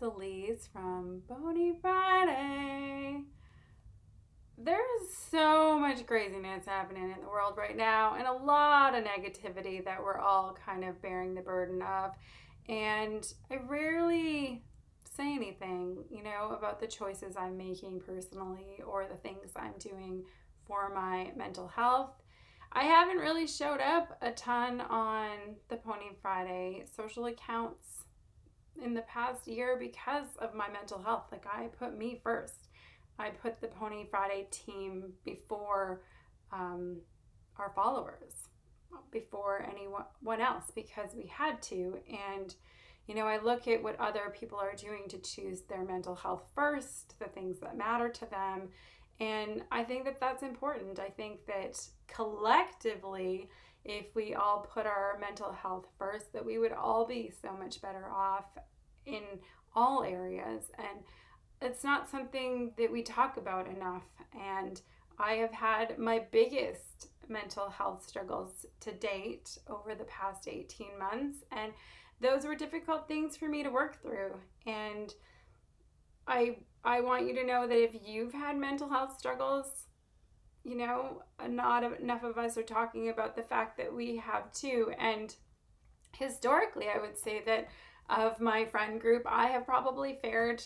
it's Elise from Bony Friday. There's so much craziness happening in the world right now, and a lot of negativity that we're all kind of bearing the burden of. And I rarely say anything, about the choices I'm making personally or the things I'm doing for my mental health. I haven't really showed up a ton on the Pony Friday social accounts in the past year because of my mental health. Like, I put me first. I put the Pony Friday team before our followers, before anyone else, because we had to. And I look at what other people are doing to choose their mental health first, the things that matter to them, and I think that that's important. I think that collectively, if we all put our mental health first, that we would all be so much better off in all areas. And it's not something that we talk about enough. And I have had my biggest mental health struggles to date over the past 18 months. And those were difficult things for me to work through. And I want you to know that if you've had mental health struggles, not enough of us are talking about the fact that we have too. And historically, I would say that of my friend group, I have probably fared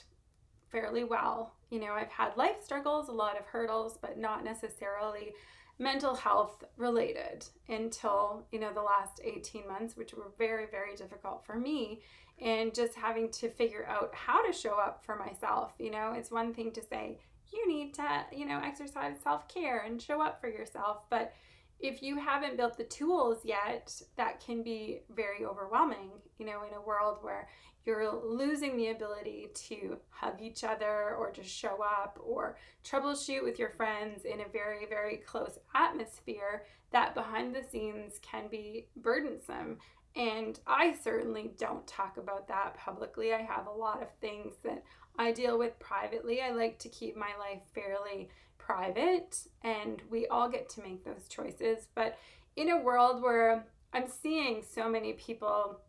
fairly well. I've had life struggles, a lot of hurdles, but not necessarily mental health related until, the last 18 months, which were very, very difficult for me. And just having to figure out how to show up for myself. It's one thing to say, you need to, exercise self-care and show up for yourself. But if you haven't built the tools yet, that can be very overwhelming, in a world where you're losing the ability to hug each other or just show up or troubleshoot with your friends in a very, very close atmosphere. That behind the scenes can be burdensome. And I certainly don't talk about that publicly. I have a lot of things that I deal with privately. I like to keep my life fairly private, and we all get to make those choices. But in a world where I'm seeing so many people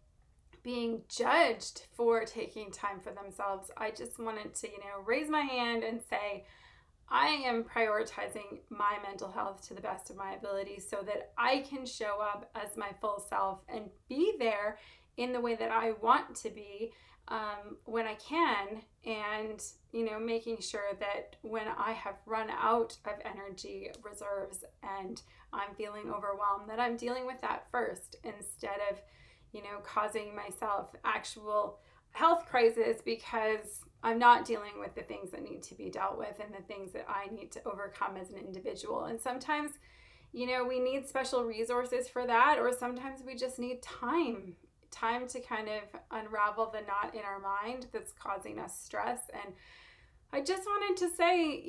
being judged for taking time for themselves, I just wanted to, raise my hand and say, I am prioritizing my mental health to the best of my ability so that I can show up as my full self and be there in the way that I want to be when I can. And, making sure that when I have run out of energy reserves and I'm feeling overwhelmed, that I'm dealing with that first instead of, causing myself actual health crisis because I'm not dealing with the things that need to be dealt with and the things that I need to overcome as an individual. And sometimes, we need special resources for that, or sometimes we just need time to kind of unravel the knot in our mind that's causing us stress. And I just wanted to say,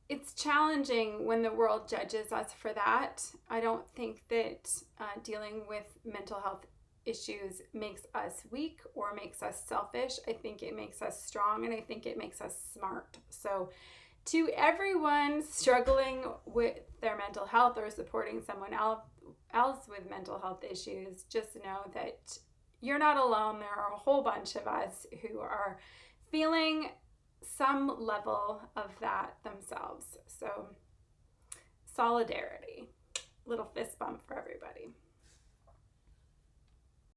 it's challenging when the world judges us for that. I don't think that dealing with mental health issues makes us weak or makes us selfish. I think it makes us strong, and I think it makes us smart. So to everyone struggling with their mental health or supporting someone else with mental health issues, just know that you're not alone. There are a whole bunch of us who are feeling some level of that themselves. So solidarity, little fist bump for everybody.